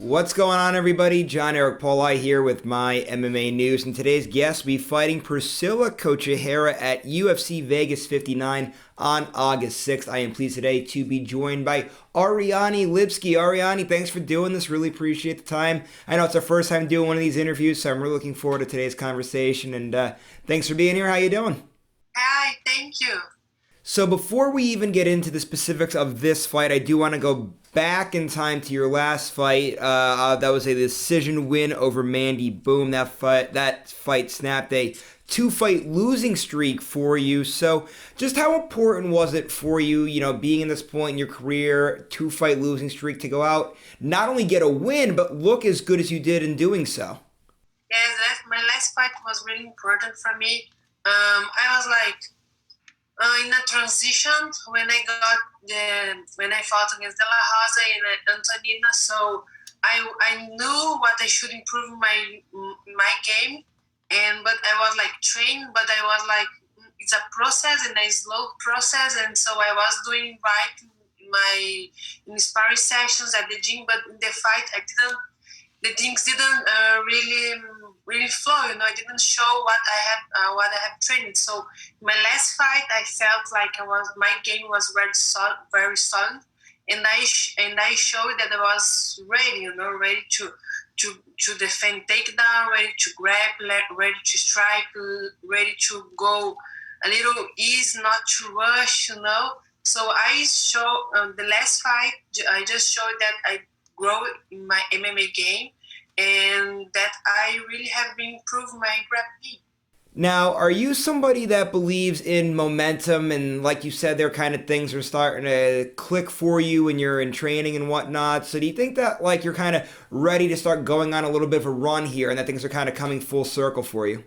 What's going on, everybody? John Eric Pauli here with my MMA news, and today's guest will be fighting Priscila Cachoeira at UFC Vegas 59 on August 6th. I am pleased today to be joined by Ariane Lipski. Ariane, thanks for doing this. Really appreciate the time. I know it's our first time doing one of these interviews, so I'm really looking forward to today's conversation. And thanks for being here. How you doing? Hi, thank you. So before we even get into the specifics of this fight, I do want to go back in time to your last fight. That was a decision win over Mandy Boom. That fight snapped a two-fight losing streak for you. So just how important was it for you, being in this point in your career, two-fight losing streak, to go out, not only get a win, but look as good as you did in doing so? Yes, my last fight was really important for me. I was like in a transition when I fought against De La Rosa and Antonina. So I knew what I should improve my game, but I was like trained, but I was like it's a process and a slow process, and so I was doing right in sparring sessions at the gym, but in the fight I didn't. The things didn't really flow. I didn't show what I have trained. So my last fight, I felt like my game was very solid, and I showed that I was ready. Ready to defend takedown, ready to grab, ready to strike, ready to go a little ease, not to rush. So I show the last fight. I just showed that I grow in my MMA game, and that I really have been improved my grappling. Now, are you somebody that believes in momentum, and like you said, there kind of things are starting to click for you and you're in training and whatnot? So do you think that like you're kind of ready to start going on a little bit of a run here and that things are kind of coming full circle for you?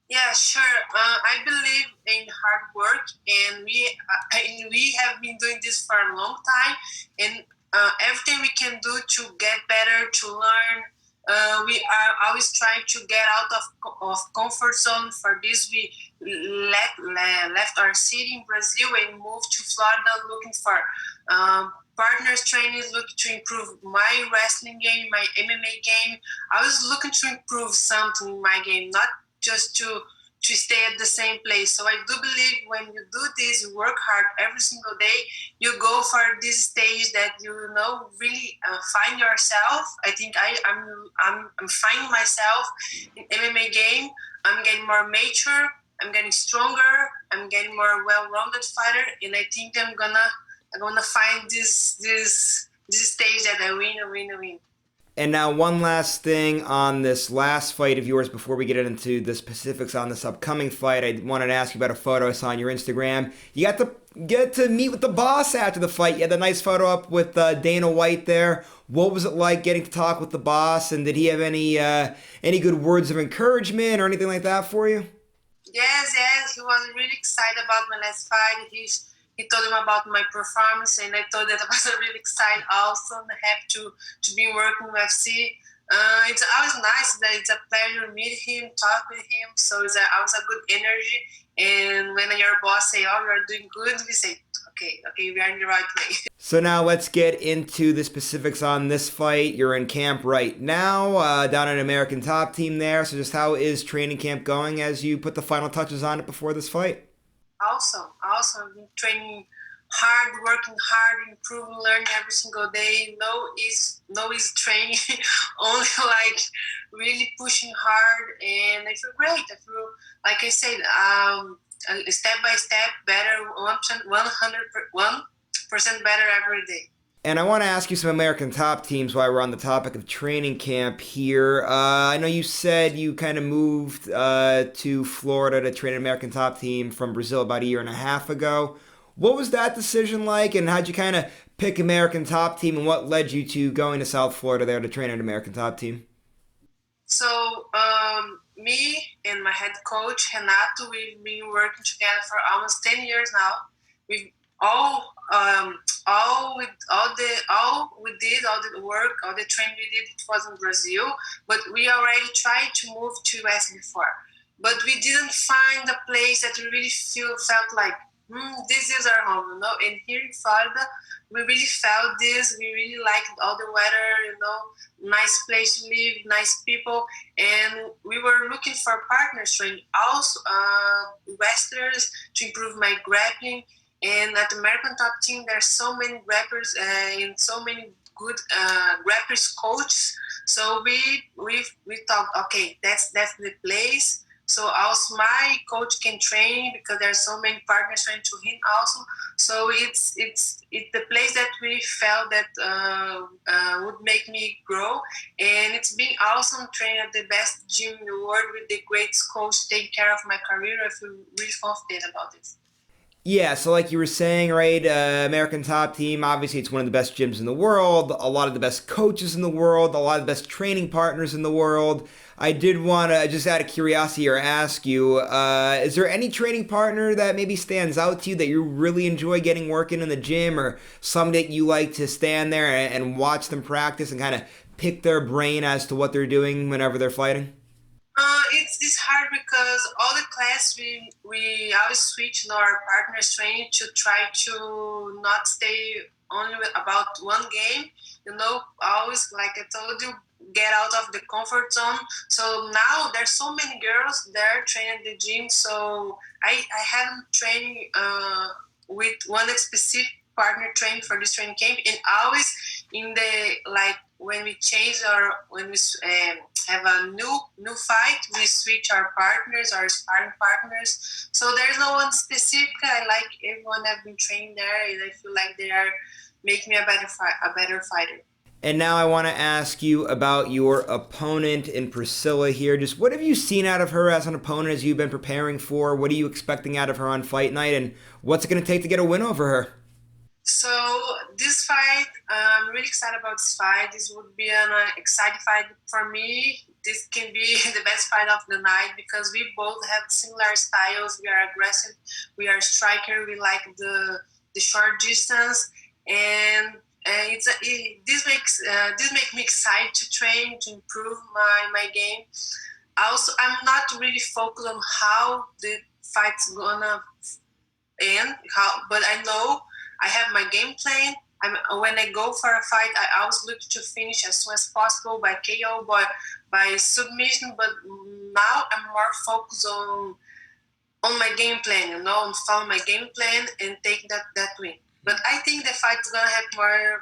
Yeah, sure. I believe in hard work, and we have been doing this for a long time, and everything we can do to get better, to learn. We are always trying to get out of comfort zone. For this, we left our city in Brazil and moved to Florida, looking for partners, trainers, looking to improve my wrestling game, my MMA game. I was looking to improve something in my game, not just to stay at the same place. So I do believe when you do this, you work hard every single day, you go for this stage that really find yourself. I think I'm finding myself in MMA game. I'm getting more mature. I'm getting stronger. I'm getting more well-rounded fighter, and I think I'm gonna find this stage that I win. And now one last thing on this last fight of yours before we get into the specifics on this upcoming fight. I wanted to ask you about a photo I saw on your Instagram. You got to get to meet with the boss after the fight. You had a nice photo up with Dana White there. What was it like getting to talk with the boss, and did he have any good words of encouragement or anything like that for you? Yes, he was really excited about my last fight. He told him about my performance, and I told that I was really excited also and happy to be working with UFC. It's always nice that it's a pleasure to meet him, talk with him. So it's always a good energy. And when your boss say, "Oh, you're doing good," we say, "Okay, we are in the right way." So now let's get into the specifics on this fight. You're in camp right now, down at American Top Team there. So just how is training camp going as you put the final touches on it before this fight? Also been training hard, working hard, improving, learning every single day. No is training, only like really pushing hard, and I feel great. I feel like I said, step by step, better, 100% better every day. And I want to ask you some American Top Teams while we're on the topic of training camp here. I know you said you kind of moved to Florida to train an American Top Team from Brazil about a year and a half ago. What was that decision like, and how'd you kind of pick American Top Team, and what led you to going to South Florida there to train an American Top Team? So me and my head coach Renato, we've been working together for almost 10 years now. We've all we did, all the work, all the training we did, it was in Brazil, but we already tried to move to US before, but we didn't find a place that we really felt like this is our home, And here in Florida, we really felt this. We really liked all the weather, nice place to live, nice people, and we were looking for partners training also wrestlers to improve my grappling. And at the American Top Team, there's so many grapplers and so many good grapplers coaches. So we thought, okay, that's the place. So also my coach can train because there's so many partners trying to him also. So it's the place that we felt that would make me grow, and it's been awesome training at the best gym in the world with the great coach taking care of my career. I feel really confident about this. Yeah, so like you were saying, right, American Top Team, obviously it's one of the best gyms in the world, a lot of the best coaches in the world, a lot of the best training partners in the world. I did want to, just out of curiosity, or ask you, is there any training partner that maybe stands out to you that you really enjoy getting working in the gym, or some that you like to stand there and watch them practice and kind of pick their brain as to what they're doing whenever they're fighting? It's hard because all the class we always switch in our partners training to try to not stay only about one game. Always like I told you, get out of the comfort zone. So now there's so many girls there training at the gym. So I haven't trained with one specific partner training for this training camp, and always in the like when we change or when we have a new fight, we switch our partners, our sparring partners. So there's no one specific. I like everyone I've been trained there, and I feel like they are making me a better fighter. And now I want to ask you about your opponent in Priscila here. Just what have you seen out of her as an opponent as you've been preparing for? What are you expecting out of her on fight night? And what's it going to take to get a win over her? So this fight, I'm really excited about this fight. This would be an exciting fight for me. This can be the best fight of the night because we both have similar styles. We are aggressive. We are striker. We like the short distance, and this makes me excited to train to improve my game. Also, I'm not really focused on how the fight's gonna end. But I know I have my game plan. When I go for a fight, I always look to finish as soon as possible by KO, by submission. But now I'm more focused on my game plan, on follow my game plan and take that win. But I think the fight's gonna have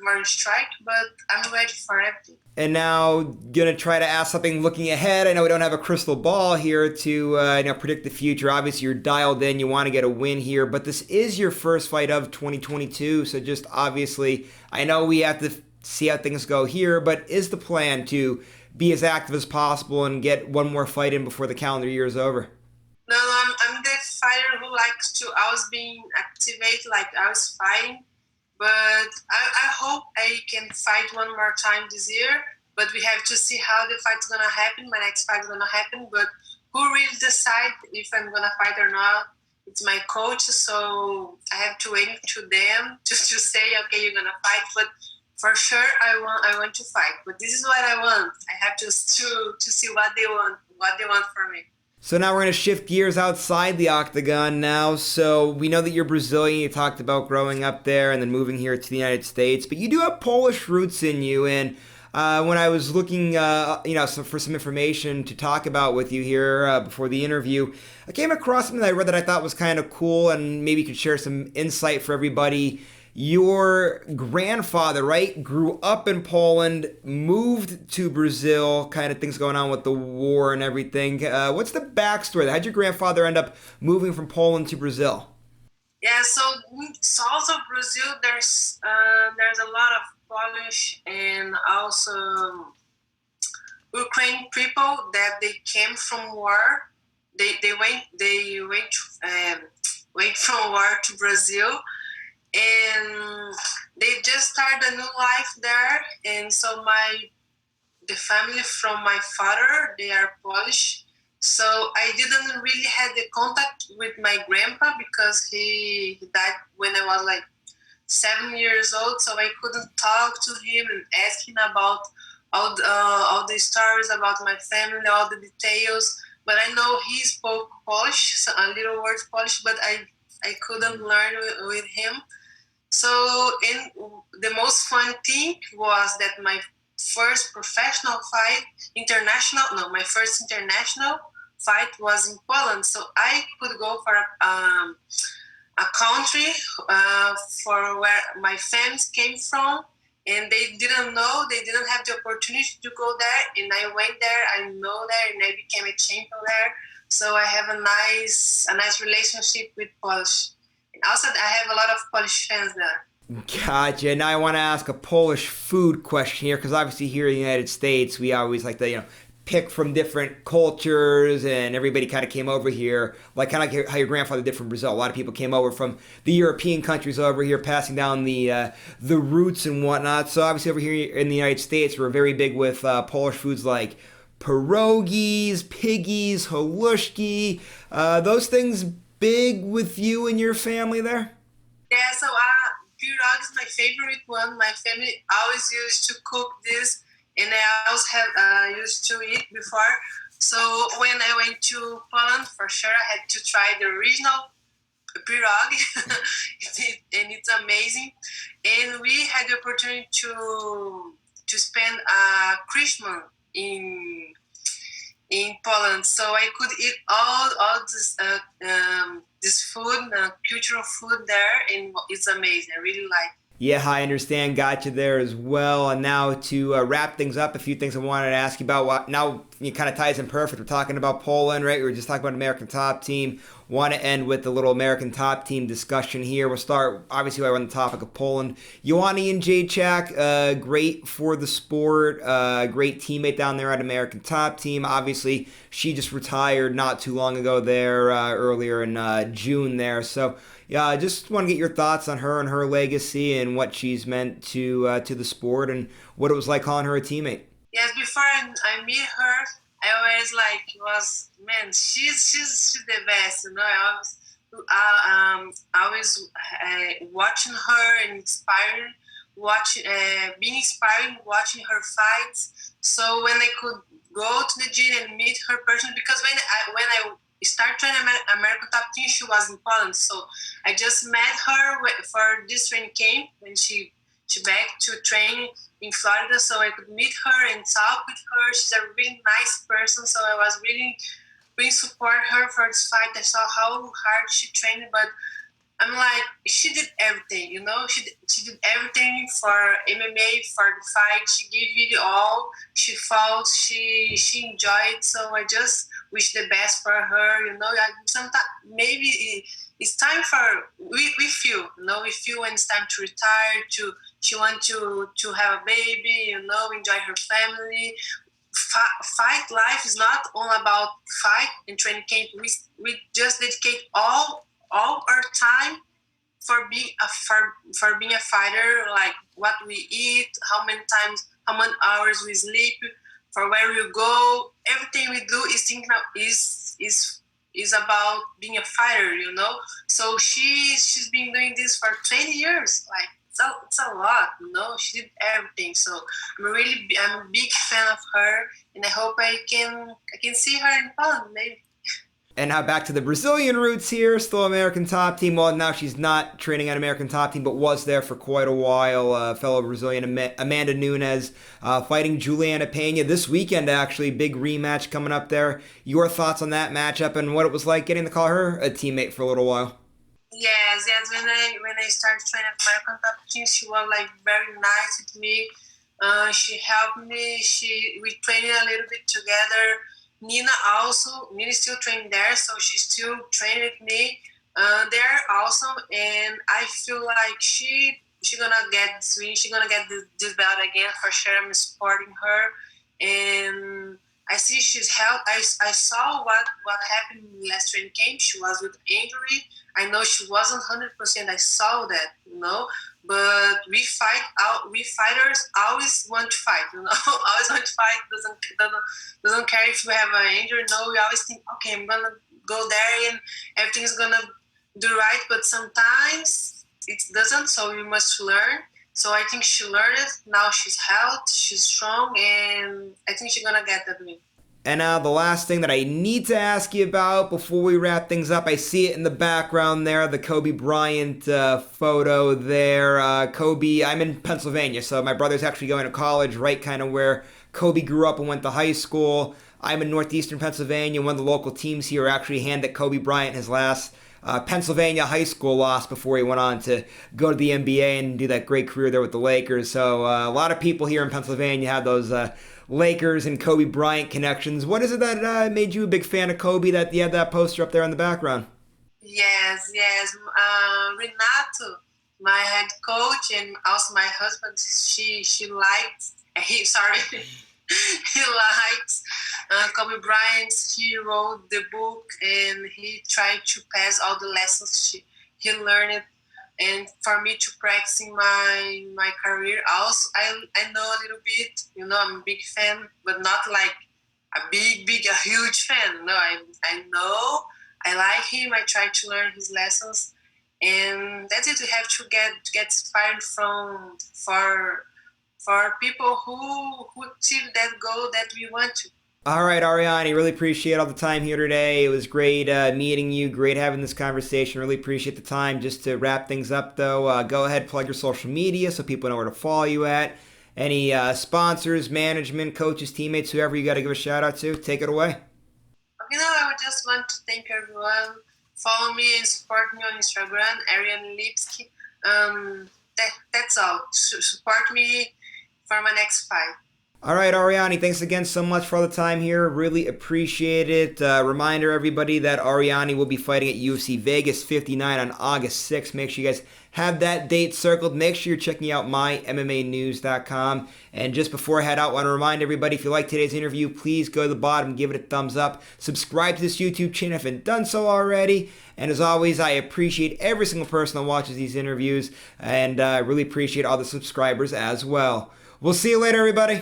more strike, but I'm ready for everything. And now, gonna try to ask something looking ahead. I know we don't have a crystal ball here to predict the future. Obviously, you're dialed in. You want to get a win here, but this is your first fight of 2022. So just obviously, I know we have to see how things go here, but is the plan to be as active as possible and get one more fight in before the calendar year is over? No, I'm the fighter who likes to always being activated, like I was fighting. But I hope I can fight one more time this year. But we have to see how the fight's gonna happen. My next fight's gonna happen. But who really decide if I'm gonna fight or not? It's my coach, so I have to wait to them just to say, okay, you're gonna fight. But for sure, I want to fight. But this is what I want. I have to see what they want from me. So now we're going to shift gears outside the octagon now. So we know that you're Brazilian. You talked about growing up there and then moving here to the United States. But you do have Polish roots in you. And when I was looking for some information to talk about with you here before the interview, I came across something that I read that I thought was kind of cool and maybe could share some insight for everybody. Your grandfather, right, grew up in Poland, moved to Brazil, kind of things going on with the war and everything. What's the backstory? How'd your grandfather end up moving from Poland to Brazil? Yeah, so south of Brazil, there's a lot of Polish and also Ukrainian people that they came from war. They went from war to Brazil, and they just started a new life there. And so the family from my father, they are Polish. So I didn't really have the contact with my grandpa because he died when I was like 7 years old. So I couldn't talk to him and ask him about all the stories about my family, all the details. But I know he spoke Polish, so a little words Polish, but I couldn't learn with him. So, in the most fun thing was that my first professional fight, my first international fight was in Poland. So I could go for a country for where my fans came from, and they didn't have the opportunity to go there, and I went there, I know there, and I became a champion there. So I have a nice relationship with Polish, and also I have a lot of Polish fans there. Gotcha. Now I want to ask a Polish food question here, because obviously here in the United States, we always like to, pick from different cultures, and everybody kind of came over here, like kind of like how your grandfather did from Brazil. A lot of people came over from the European countries over here, passing down the roots and whatnot. So obviously over here in the United States, we're very big with Polish foods like pierogies, piggies, halushki. Those things big with you and your family there? Yeah, so pirog is my favorite one. My family always used to cook this, and I always have used to eat before. So when I went to Poland, for sure I had to try the original pirog, and it's amazing. And we had the opportunity to spend Christmas in Poland, so I could eat all this food, cultural food there, and it's amazing. I really like it. Yeah, I understand. Got you there as well. And now to wrap things up, a few things I wanted to ask you about. Now it kind of ties in perfect. We're talking about Poland, right? We were just talking about American Top Team. Want to end with the little American Top Team discussion here. We'll start, obviously, while we're on the topic of Poland. Ioana and Jacek, great for the sport. Great teammate down there at American Top Team. Obviously, she just retired not too long ago there, earlier in June there. So, yeah, I just want to get your thoughts on her and her legacy and what she's meant to the sport and what it was like calling her a teammate. Yes, before I meet her, I always man, she's the best, you know. I always watching her and being inspiring, watching her fights. So when I could go to the gym and meet her personally, because when I started training American Top Team, she was in Poland. So I just met her for this training camp when she back to train in Florida, so I could meet her and talk with her. She's a really nice person, so I was really support her for this fight. I saw how hard she trained, but I'm like, she did everything, you know. She did everything for MMA, for the fight. She gave it all. She fought. She enjoyed. So I just wish the best for her, you know. Sometimes maybe it's time for we feel, you know, we feel when it's time to retire. She want to have a baby, you know, enjoy her family. Fight life is not all about fight and training camp. We just dedicate all our time for being a fighter, like what we eat, how many hours we sleep, for where we go. Everything we do is thinking of, is about being a fighter, you know. So she's been doing this for 20 years. Like it's a lot, you know. She did everything. So I'm a big fan of her, and I hope I can see her in Poland maybe. And now back to the Brazilian roots here, still American Top Team. Well, now she's not training at American Top Team, but was there for quite a while. Fellow Brazilian Amanda Nunes fighting Juliana Pena this weekend, actually. Big rematch coming up there. Your thoughts on that matchup and what it was like getting to call her a teammate for a little while? Yes. When I started training at American Top Team, she was like very nice with me. She helped me. We trained a little bit together. Nina is still training there, so she's still training with me there also, and I feel like she gonna get this win. She gonna get this belt again for sure. I'm supporting her, and I see she's health. I saw what happened in the last training camp. She was with injury. I know she wasn't 100%. I saw that, you know. But we fighters always want to fight, you know. Always want to fight. Doesn't care if we have an injury. No, we always think, okay, I'm gonna go there and everything's gonna do right. But sometimes it doesn't. So we must learn. So I think she learned it. Now she's healthy, she's strong, and I think she's gonna get that win. And now the last thing that I need to ask you about before we wrap things up, I see it in the background there, the Kobe Bryant photo there. Kobe, I'm in Pennsylvania, so my brother's actually going to college right kind of where Kobe grew up and went to high school. I'm in northeastern Pennsylvania. One of the local teams here actually handed Kobe Bryant his last Pennsylvania high school loss before he went on to go to the NBA and do that great career there with the Lakers. So a lot of people here in Pennsylvania have those Lakers and Kobe Bryant connections. What is it that made you a big fan of Kobe that you had that poster up there in the background? Yes, yes. Renato, my head coach, and also my husband, she liked, sorry, he likes Kobe Bryant. He wrote the book and he tried to pass all the lessons he learned. And for me to practice in my career, also I know a little bit. I'm a big fan, but not like a huge fan. No, I know I like him. I try to learn his lessons, and that's it. We have to get inspired for people who achieve that goal that we want to. All right, Ariane, really appreciate all the time here today. It was great meeting you, great having this conversation. Really appreciate the time. Just to wrap things up, though, go ahead, plug your social media so people know where to follow you at. Any sponsors, management, coaches, teammates, whoever you got to give a shout out to, take it away. I would just want to thank everyone. Follow me and support me on Instagram, Ariane Lipski. That's all. Support me for my next fight. All right, Ariane, thanks again so much for all the time here. Really appreciate it. Reminder, everybody, that Ariane will be fighting at UFC Vegas 59 on August 6th. Make sure you guys have that date circled. Make sure you're checking out MyMMANews.com. And just before I head out, I want to remind everybody, if you like today's interview, please go to the bottom, give it a thumbs up. Subscribe to this YouTube channel if you haven't done so already. And as always, I appreciate every single person that watches these interviews. And I really appreciate all the subscribers as well. We'll see you later, everybody.